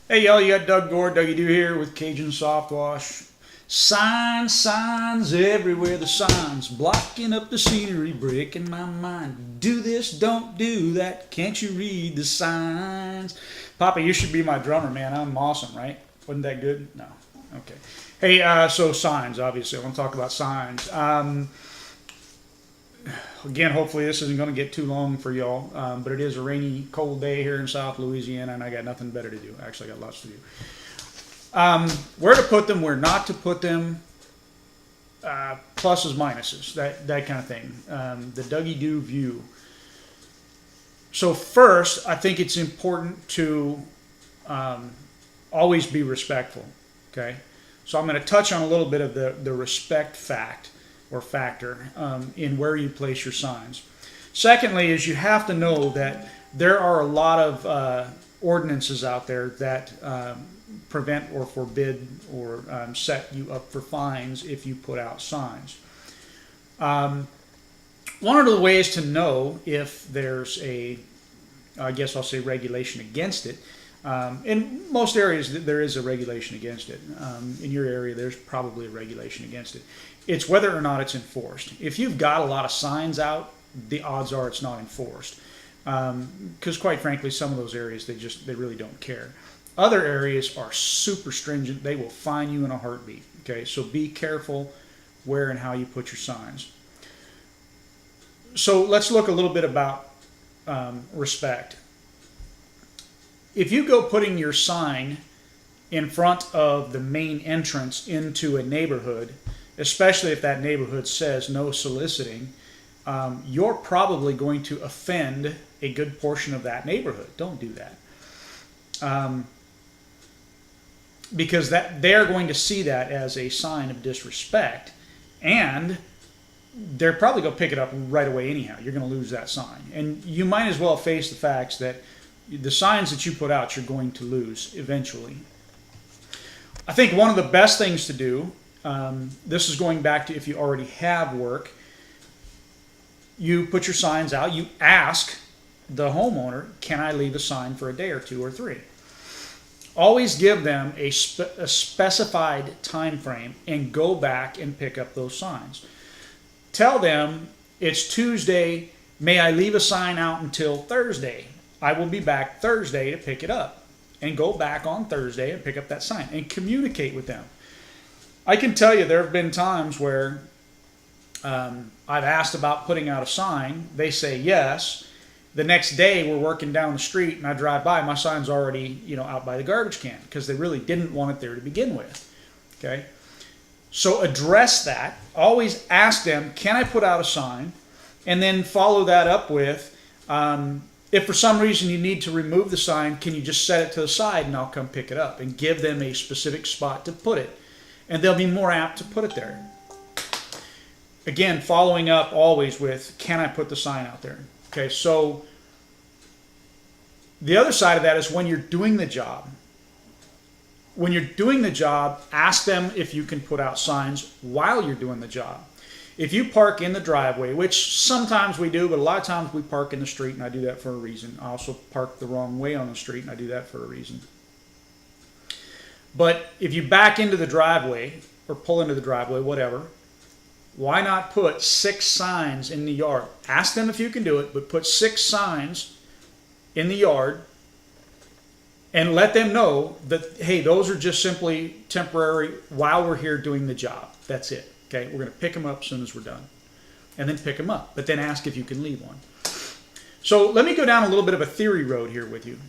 Hey y'all, you got Doug Gore, Dougie Doo here with Cajun Soft Wash. Signs, signs everywhere, the signs blocking up the scenery, breaking my mind. Do this, don't do that, can't you read the signs? Papa, you should be my drummer, man. I'm awesome, right? Wasn't that good? No. Okay. Hey, so signs, obviously. I want to talk about signs. Again, hopefully this isn't going to get too long for y'all, but it is a rainy, cold day here in South Louisiana, and I got nothing better to do. Actually, I got lots to do. Where to put them, where not to put them, pluses, minuses, that kind of thing. The Dougie Doo view. So first, I think it's important to always be respectful. Okay, so I'm going to touch on a little bit of the respect fact or factor in where you place your signs. Secondly, is you have to know that there are a lot of ordinances out there that prevent or forbid or set you up for fines if you put out signs. One of the ways to know if there's I guess I'll say regulation against it. In most areas, there is a regulation against it. In your area, there's probably a regulation against it. It's whether or not it's enforced. If you've got a lot of signs out, the odds are it's not enforced. Because quite frankly, some of those areas, they really don't care. Other areas are super stringent. They will fine you in a heartbeat. Okay, so be careful where and how you put your signs. So let's look a little bit about respect. If you go putting your sign in front of the main entrance into a neighborhood, especially if that neighborhood says no soliciting, you're probably going to offend a good portion of that neighborhood. Don't do that. Because they're going to see that as a sign of disrespect, and they're probably going to pick it up right away anyhow. You're going to lose that sign. And you might as well face the facts that the signs that you put out, you're going to lose eventually. I think one of the best things to do, this is going back to if you already have work, you put your signs out, you ask the homeowner, can I leave a sign for a day or two or three? Always give them a specified time frame and go back and pick up those signs. Tell them it's Tuesday, may I leave a sign out until Thursday? I will be back Thursday to pick it up. And go back on Thursday and pick up that sign and communicate with them. I can tell you there have been times where I've asked about putting out a sign. They say yes. The next day we're working down the street and I drive by, my sign's already out by the garbage can because they really didn't want it there to begin with. Okay, so address that. Always ask them, can I put out a sign? And then follow that up with, if for some reason you need to remove the sign, can you just set it to the side and I'll come pick it up, and give them a specific spot to put it. And they'll be more apt to put it there. Again, following up always with, can I put the sign out there? Okay, so the other side of that is when you're doing the job. When you're doing the job, ask them if you can put out signs while you're doing the job. If you park in the driveway, which sometimes we do, but a lot of times we park in the street, and I do that for a reason. I also park the wrong way on the street, and I do that for a reason. But if you back into the driveway, or pull into the driveway, whatever, why not put 6 signs in the yard? Ask them if you can do it, but put 6 signs in the yard and let them know that, hey, those are just simply temporary while we're here doing the job. That's it. Okay, we're going to pick them up as soon as we're done. And then pick them up, but then ask if you can leave one. So let me go down a little bit of a theory road here with you.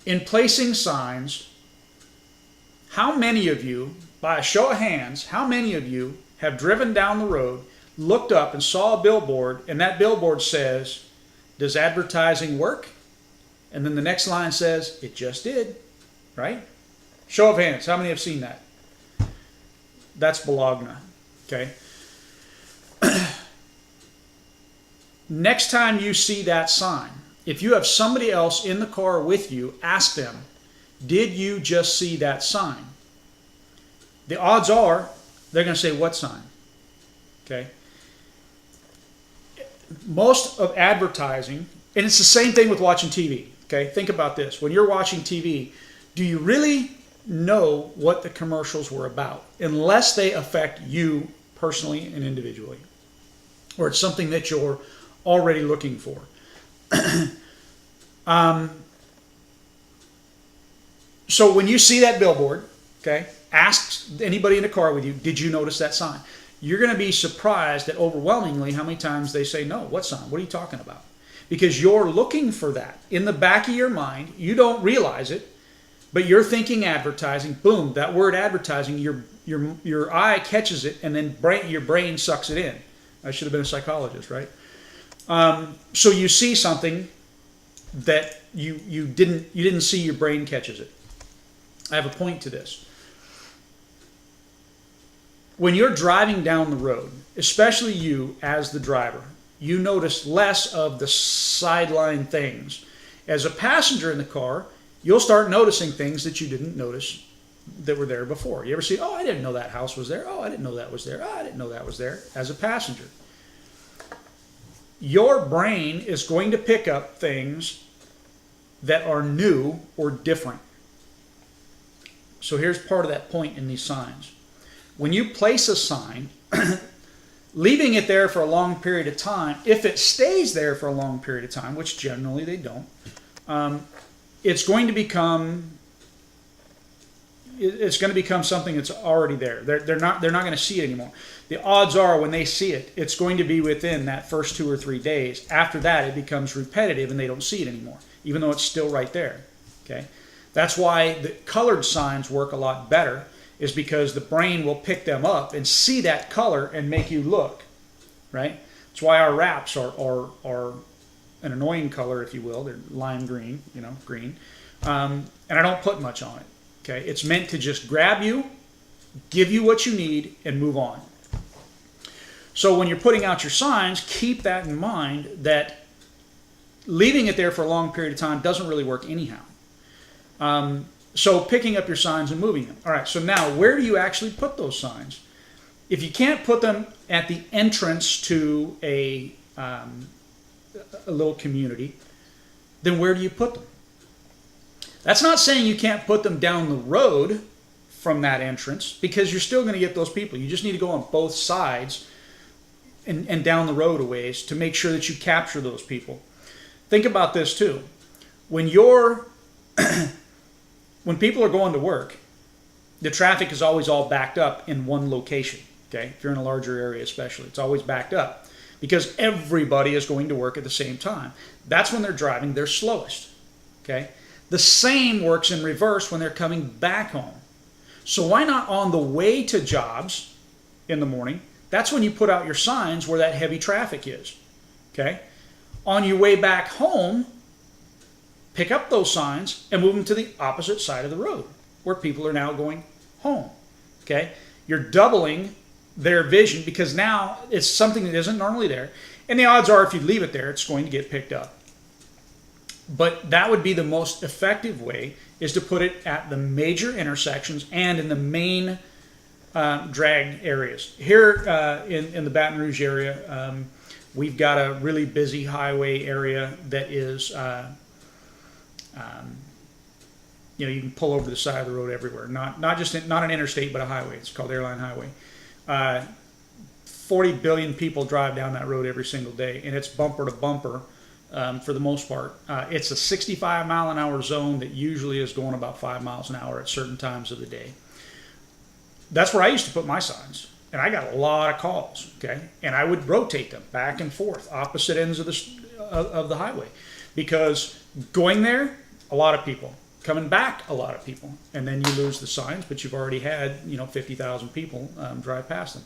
In placing signs, how many of you, by a show of hands, how many of you have driven down the road, looked up and saw a billboard, and that billboard says, does advertising work? And then the next line says, it just did, right? Show of hands, how many have seen that? That's Bologna, okay? Next time you see that sign, if you have somebody else in the car with you, ask them, did you just see that sign? The odds are they're going to say, what sign? Okay? Most of advertising, and it's the same thing with watching TV. Okay, think about this. When you're watching TV, do you really know what the commercials were about unless they affect you personally and individually, or it's something that you're already looking for? So when you see that billboard, okay, ask anybody in the car with you, did you notice that sign? You're going to be surprised at overwhelmingly how many times they say, no, what sign? What are you talking about? Because you're looking for that. In the back of your mind, you don't realize it, but you're thinking advertising. Boom, that word advertising, your eye catches it, and then your brain sucks it in. I should have been a psychologist, right? So you see something that you didn't see, your brain catches it. I have a point to this. When you're driving down the road, especially you as the driver, you notice less of the sideline things. As a passenger in the car, you'll start noticing things that you didn't notice that were there before. You ever see, oh, I didn't know that house was there. Oh, I didn't know that was there. Oh, I didn't know that was there. As a passenger, your brain is going to pick up things that are new or different. So here's part of that point in these signs. When you place a sign, leaving it there for a long period of time, if it stays there for a long period of time, which generally they don't, it's going to become something that's already there. They're not going to see it anymore. The odds are when they see it, it's going to be within that first 2 or 3 days. After that, it becomes repetitive and they don't see it anymore, even though it's still right there. Okay, that's why the colored signs work a lot better, is because the brain will pick them up and see that color and make you look, right? That's why our wraps are an annoying color, if you will. They're lime green, green. And I don't put much on it, okay? It's meant to just grab you, give you what you need, and move on. So when you're putting out your signs, keep that in mind, that leaving it there for a long period of time doesn't really work anyhow. So picking up your signs and moving them. All right, so now where do you actually put those signs? If you can't put them at the entrance to a little community, then where do you put them? That's not saying you can't put them down the road from that entrance, because you're still going to get those people. You just need to go on both sides and down the road a ways to make sure that you capture those people. Think about this too. When people are going to work, the traffic is always all backed up in one location. Okay, if you're in a larger area especially, it's always backed up because everybody is going to work at the same time. That's when they're driving their slowest. Okay, the same works in reverse when they're coming back home. So why not on the way to jobs in the morning? That's when you put out your signs where that heavy traffic is. Okay, on your way back home, pick up those signs and move them to the opposite side of the road where people are now going home. Okay? You're doubling their vision because now it's something that isn't normally there. And the odds are if you leave it there, it's going to get picked up. But that would be the most effective way, is to put it at the major intersections and in the main drag areas. Here in the Baton Rouge area, we've got a really busy highway area that is... you can pull over the side of the road everywhere. Not an interstate, but a highway. It's called Airline Highway. 40 billion people drive down that road every single day, and it's bumper to bumper for the most part. It's a 65 mile an hour zone that usually is going about 5 miles an hour at certain times of the day. That's where I used to put my signs, and I got a lot of calls. Okay, and I would rotate them back and forth, opposite ends of the highway, because going there, a lot of people. Coming back, a lot of people. And then you lose the signs, but you've already had 50,000 people drive past them.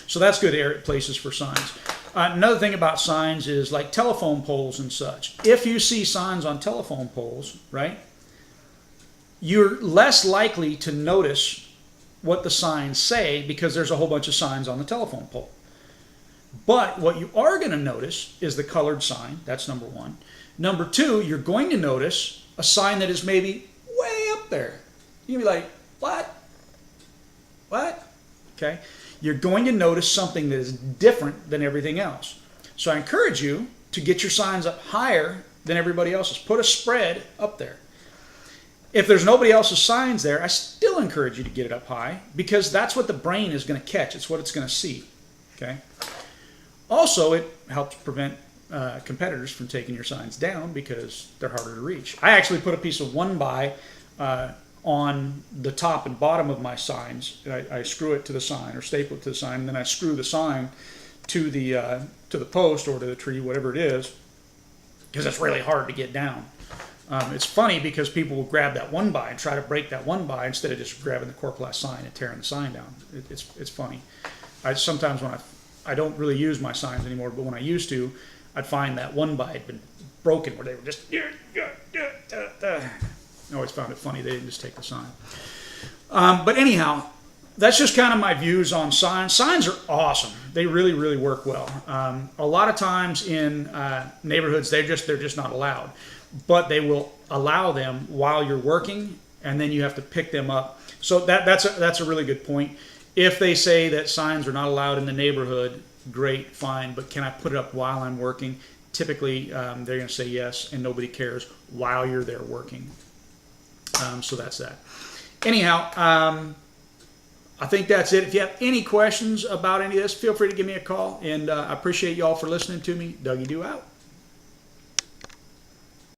So that's good places for signs. Another thing about signs is like telephone poles and such. If you see signs on telephone poles, right, you're less likely to notice what the signs say because there's a whole bunch of signs on the telephone pole. But what you are going to notice is the colored sign. That's number one. Number two, you're going to notice a sign that is maybe way up there. You'll be like, what? What? Okay. You're going to notice something that is different than everything else. So I encourage you to get your signs up higher than everybody else's. Put a spread up there. If there's nobody else's signs there, I still encourage you to get it up high, because that's what the brain is going to catch. It's what it's going to see. Okay. Also, it helps prevent competitors from taking your signs down because they're harder to reach. I actually put a piece of 1x on the top and bottom of my signs. I screw it to the sign or staple it to the sign, and then I screw the sign to the post or to the tree, whatever it is, because it's really hard to get down. It's funny because people will grab that 1x and try to break that 1x instead of just grabbing the Corplast sign and tearing the sign down. It's funny. Sometimes when I don't really use my signs anymore, but when I used to, I'd find that 1x had been broken where they were just. I always found it funny they didn't just take the sign. But anyhow, that's just kind of my views on signs. Signs are awesome. They really, really work well. A lot of times in neighborhoods, they're just not allowed. But they will allow them while you're working, and then you have to pick them up. So that's a really good point. If they say that signs are not allowed in the neighborhood, great, fine, but can I put it up while I'm working? Typically, they're going to say yes, and nobody cares while you're there working. So that's that. Anyhow, I think that's it. If you have any questions about any of this, feel free to give me a call, and I appreciate you all for listening to me. Dougie Doo out.